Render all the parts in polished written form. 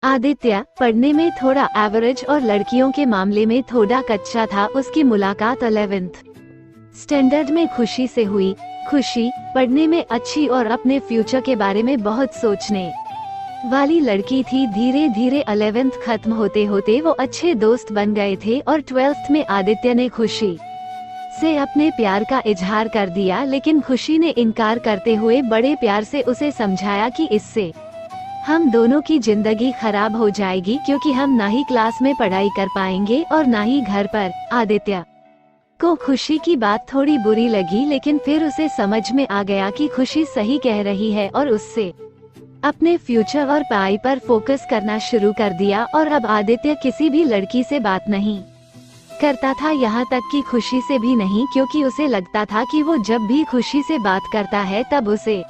आदित्य पढ़ने में थोड़ा एवरेज और लड़कियों के मामले में थोड़ा कच्चा था। उसकी मुलाकात 11th स्टैंडर्ड में खुशी से हुई। खुशी पढ़ने में अच्छी और अपने फ्यूचर के बारे में बहुत सोचने वाली लड़की थी। धीरे धीरे 11th खत्म होते होते वो अच्छे दोस्त बन गए थे और 12th में आदित्य ने खुशी से अपने प्यार का इजहार कर दिया, लेकिन खुशी ने इनकार करते हुए बड़े प्यार से उसे समझाया कि इससे हम दोनों की जिंदगी खराब हो जाएगी, क्योंकि हम ना ही क्लास में पढ़ाई कर पाएंगे और ना ही घर पर। आदित्य को खुशी की बात थोड़ी बुरी लगी, लेकिन फिर उसे समझ में आ गया कि खुशी सही कह रही है और उससे अपने फ्यूचर और पढ़ाई पर फोकस करना शुरू कर दिया। और अब आदित्य किसी भी लड़की से बात नहीं करता था, यहाँ तक कि खुशी से भी नहीं, क्योंकि उसे लगता था कि वो जब भी खुशी से बात करता है तब उसे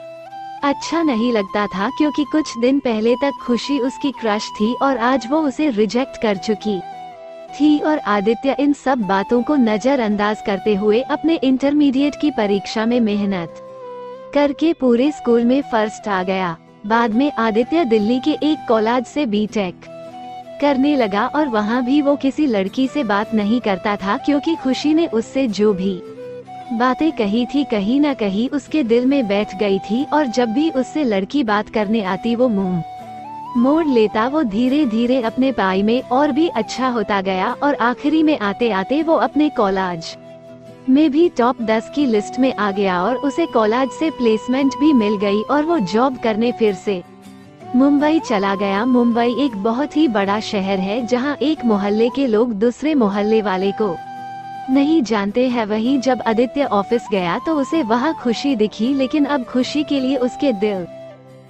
अच्छा नहीं लगता था, क्योंकि कुछ दिन पहले तक खुशी उसकी क्रश थी और आज वो उसे रिजेक्ट कर चुकी थी। और आदित्य इन सब बातों को नजरअंदाज करते हुए अपने इंटरमीडिएट की परीक्षा में मेहनत करके पूरे स्कूल में फर्स्ट आ गया। बाद में आदित्य दिल्ली के एक कॉलेज से बीटेक करने लगा और वहाँ भी वो किसी लड़की से बात नहीं करता था, क्योंकि खुशी ने उससे जो भी बातें कही थी कहीं न कहीं उसके दिल में बैठ गई थी। और जब भी उससे लड़की बात करने आती वो मुंह मोड़ लेता। वो धीरे धीरे अपने पढ़ाई में और भी अच्छा होता गया और आखिरी में आते आते वो अपने कॉलेज में भी टॉप 10 की लिस्ट में आ गया और उसे कॉलेज से प्लेसमेंट भी मिल गई और वो जॉब करने फिर से मुंबई चला गया। मुंबई एक बहुत ही बड़ा शहर है, जहाँ एक मोहल्ले के लोग दूसरे मोहल्ले वाले को नहीं जानते हैं। वही जब आदित्य ऑफिस गया तो उसे वहाँ खुशी दिखी, लेकिन अब खुशी के लिए उसके दिल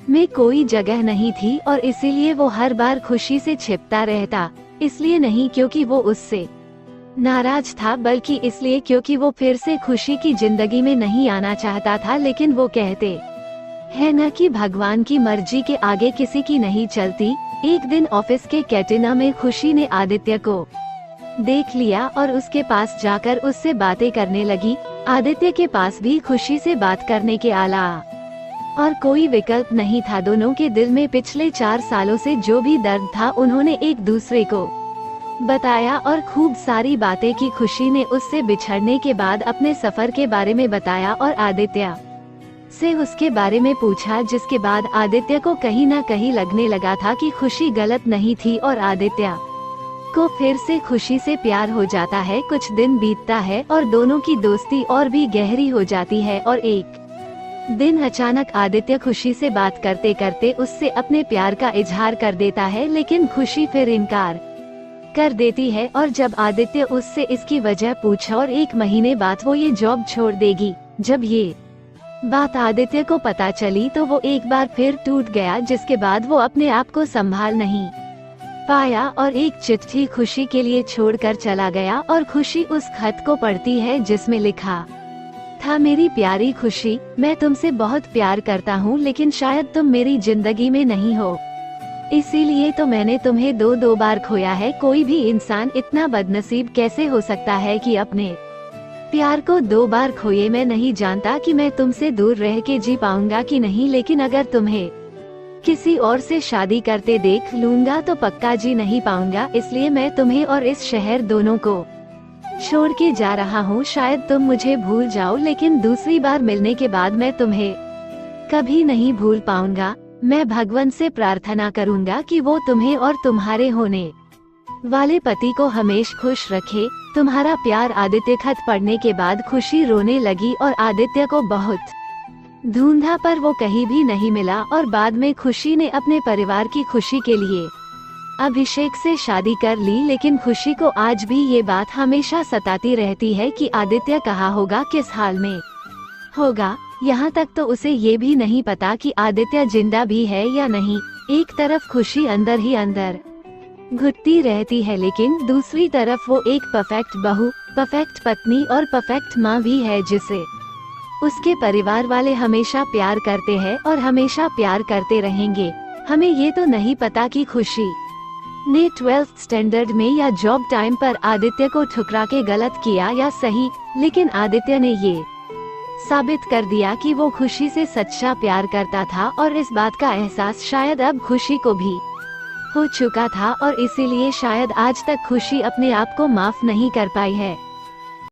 में कोई जगह नहीं थी और इसीलिए वो हर बार खुशी से छिपता रहता। इसलिए नहीं क्योंकि वो उससे नाराज था, बल्कि इसलिए क्योंकि वो फिर से खुशी की जिंदगी में नहीं आना चाहता था। लेकिन वो कहते हैं न कि भगवान की मर्जी के आगे किसी की नहीं चलती। एक दिन ऑफिस के कैंटीन में खुशी ने आदित्य को देख लिया और उसके पास जाकर उससे बातें करने लगी। आदित्य के पास भी खुशी से बात करने के अलावा और कोई विकल्प नहीं था। दोनों के दिल में पिछले 4 सालों से जो भी दर्द था उन्होंने एक दूसरे को बताया और खूब सारी बातें की। खुशी ने उससे बिछड़ने के बाद अपने सफर के बारे में बताया और आदित्य से उसके बारे में पूछा, जिसके बाद आदित्य को कहीं न कहीं लगने लगा था कि खुशी गलत नहीं थी और आदित्य को फिर से खुशी से प्यार हो जाता है। कुछ दिन बीतता है और दोनों की दोस्ती और भी गहरी हो जाती है और एक दिन अचानक आदित्य खुशी से बात करते करते उससे अपने प्यार का इजहार कर देता है, लेकिन खुशी फिर इनकार कर देती है। और जब आदित्य उससे इसकी वजह पूछा और 1 महीने बाद वो ये जॉब छोड़ देगी, जब ये बात आदित्य को पता चली तो वो एक बार फिर टूट गया, जिसके बाद वो अपने आप को संभाल नहीं पाया और एक चिट्ठी खुशी के लिए छोड़कर चला गया। और खुशी उस खत को पढ़ती है जिसमें लिखा था, मेरी प्यारी खुशी, मैं तुमसे बहुत प्यार करता हूँ, लेकिन शायद तुम मेरी जिंदगी में नहीं हो, इसीलिए तो मैंने तुम्हें दो बार खोया है। कोई भी इंसान इतना बदनसीब कैसे हो सकता है कि अपने प्यार को 2 बार खोए। मैं नहीं जानता कि मैं तुमसे दूर रह के जी पाऊंगा कि नहीं, लेकिन अगर तुम्हें किसी और से शादी करते देख लूंगा तो पक्का जी नहीं पाऊंगा। इसलिए मैं तुम्हें और इस शहर दोनों को छोड़ के जा रहा हूँ। शायद तुम मुझे भूल जाओ, लेकिन दूसरी बार मिलने के बाद मैं तुम्हें कभी नहीं भूल पाऊंगा। मैं भगवान से प्रार्थना करूंगा कि वो तुम्हें और तुम्हारे होने वाले पति को हमेशा खुश रखे। तुम्हारा प्यार। आदित्य खत पढ़ने के बाद खुशी रोने लगी और आदित्य को बहुत ढूंढा पर वो कहीं भी नहीं मिला। और बाद में खुशी ने अपने परिवार की खुशी के लिए अभिषेक से शादी कर ली, लेकिन खुशी को आज भी ये बात हमेशा सताती रहती है कि आदित्य कहाँ होगा, किस हाल में होगा। यहाँ तक तो उसे ये भी नहीं पता कि आदित्य जिंदा भी है या नहीं। एक तरफ खुशी अंदर ही अंदर घुटती रहती है, लेकिन दूसरी तरफ वो एक परफेक्ट बहू, परफेक्ट पत्नी और परफेक्ट माँ भी है, जिसे उसके परिवार वाले हमेशा प्यार करते हैं और हमेशा प्यार करते रहेंगे। हमें ये तो नहीं पता कि खुशी ने 12th स्टैंडर्ड में या जॉब टाइम पर आदित्य को ठुकरा के गलत किया या सही, लेकिन आदित्य ने ये साबित कर दिया कि वो खुशी से सच्चा प्यार करता था और इस बात का एहसास शायद अब खुशी को भी हो चुका था और इसीलिए शायद आज तक खुशी अपने आप को माफ नहीं कर पाई है।